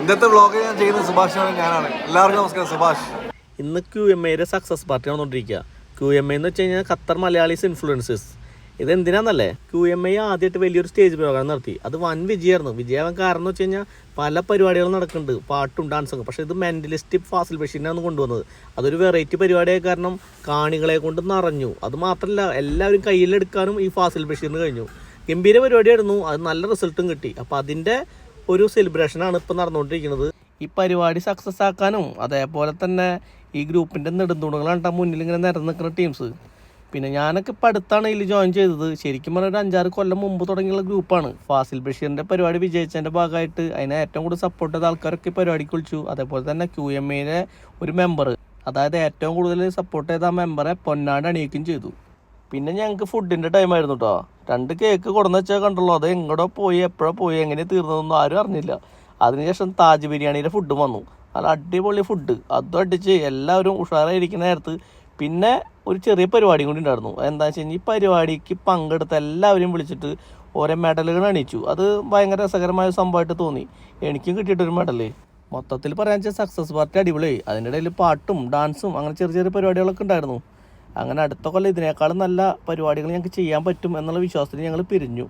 ഇന്നത്തെ വ്ളോഗ് ഞാൻ ചെയ്യുന്നത് സുഭാഷാണ്, ഞാനാണ്. എല്ലാവർക്കും നമസ്കാരം. സുഭാഷ്. ഇന്ന് QMA സക്സസ് പാർട്ടി വന്നുകൊണ്ടിരിക്കുക. QMA എന്ന് വെച്ച് കഴിഞ്ഞാൽ ഖത്തർ മലയാളീസ് ഇൻഫ്ലുവൻസേഴ്സ്. ഇതെന്തിനാന്നല്ലേ, QMA ആദ്യമായിട്ട് വലിയൊരു സ്റ്റേജ് പ്രോഗ്രാം നടത്തി. അത് വൻ വിജയമായിരുന്നു. വിജയമാകാൻ കാരണം എന്ന് വെച്ച് കഴിഞ്ഞാൽ പല പരിപാടികളും നടക്കുന്നുണ്ട്, പാട്ടും ഡാൻസൊക്കെ. പക്ഷേ ഇത് മെൻ്റലിസ്റ്റ് ഫാസിൽ ബഷീറിനാണ് കൊണ്ടുവന്നത്. അതൊരു വെറൈറ്റി പരിപാടിയായ കാരണം കാണികളെ കൊണ്ട് നിറഞ്ഞു. അത് മാത്രമല്ല, എല്ലാവരും കയ്യിലെടുക്കാനും ഈ ഫാസിൽ ബഷീറിന് കഴിഞ്ഞു. ഗംഭീര പരിപാടിയായിരുന്നു. അത് നല്ല റിസൾട്ടും കിട്ടി. അപ്പോൾ അതിൻ്റെ ഒരു സെലിബ്രേഷനാണ് ഇപ്പോൾ നടന്നുകൊണ്ടിരിക്കുന്നത്. ഈ പരിപാടി സക്സസ് ആക്കാനും അതേപോലെ തന്നെ ഈ ഗ്രൂപ്പിൻ്റെ നെടുന്തൂണുകളാണ് മുന്നിൽ ഇങ്ങനെ നിരന്ന് നിൽക്കുന്ന ടീംസ്. പിന്നെ ഞാനൊക്കെ ഇപ്പോൾ അടുത്താണ് ഇതിൽ ജോയിൻ ചെയ്തത്. ശരിക്കും പറഞ്ഞാൽ ഒരു 5-6 കൊല്ലം മുമ്പ് തുടങ്ങിയുള്ള ഗ്രൂപ്പാണ്. ഫാസിൽ ബഷീറിൻ്റെ പരിപാടി വിജയിച്ചതിൻ്റെ ഭാഗമായിട്ട് അതിനെ ഏറ്റവും കൂടുതൽ സപ്പോർട്ട് ചെയ്ത ആൾക്കാരൊക്കെ ഈ പരിപാടിക്ക് വിളിച്ചു. അതേപോലെ തന്നെ QMA ഒരു മെമ്പർ, അതായത് ഏറ്റവും കൂടുതൽ സപ്പോർട്ട് ചെയ്ത ആ മെമ്പറെ പൊന്നാട് അണിയിക്കുകയും ചെയ്തു. പിന്നെ ഞങ്ങൾക്ക് ഫുഡിൻ്റെ ടൈമായിരുന്നു കേട്ടോ. 2 കേക്ക് കൊടുന്ന് വെച്ചാൽ കണ്ടുള്ളൂ. അത് എങ്ങോട്ടോ പോയി, എപ്പോഴോ പോയി, എങ്ങനെ തീർന്നതൊന്നും ആരും അറിഞ്ഞില്ല. അതിനുശേഷം താജ് ബിരിയാണിയുടെ ഫുഡ് വന്നു. നല്ല അടിപൊളി ഫുഡ്. അതും അടിച്ച് എല്ലാവരും ഉഷാറായിരിക്കുന്ന നേരത്ത് പിന്നെ ഒരു ചെറിയ പരിപാടി കൂടി ഉണ്ടായിരുന്നു. എന്താണെന്ന് വെച്ച് കഴിഞ്ഞാൽ ഈ പരിപാടിക്ക് പങ്കെടുത്ത എല്ലാവരെയും വിളിച്ചിട്ട് ഓരോ മെഡലുകൾ അണിയിച്ചു. അത് ഭയങ്കര രസകരമായ സംഭവമായിട്ട് തോന്നി. എനിക്കും കിട്ടിയിട്ടൊരു മെഡല്. മൊത്തത്തിൽ പറയാൻ വെച്ചാൽ സക്സസ് പാർട്ടി അടിപൊളിയായി. അതിൻ്റെ ഇടയിൽ പാട്ടും ഡാൻസും അങ്ങനെ ചെറിയ ചെറിയ പരിപാടികളൊക്കെ ഉണ്ടായിരുന്നു. അങ്ങനെ അടുത്ത കൊല്ലം ഇതിനേക്കാളും നല്ല പരിപാടികൾ ഞങ്ങൾക്ക് ചെയ്യാൻ പറ്റും എന്നുള്ള വിശ്വാസത്തിൽ ഞങ്ങൾ പിരിഞ്ഞു.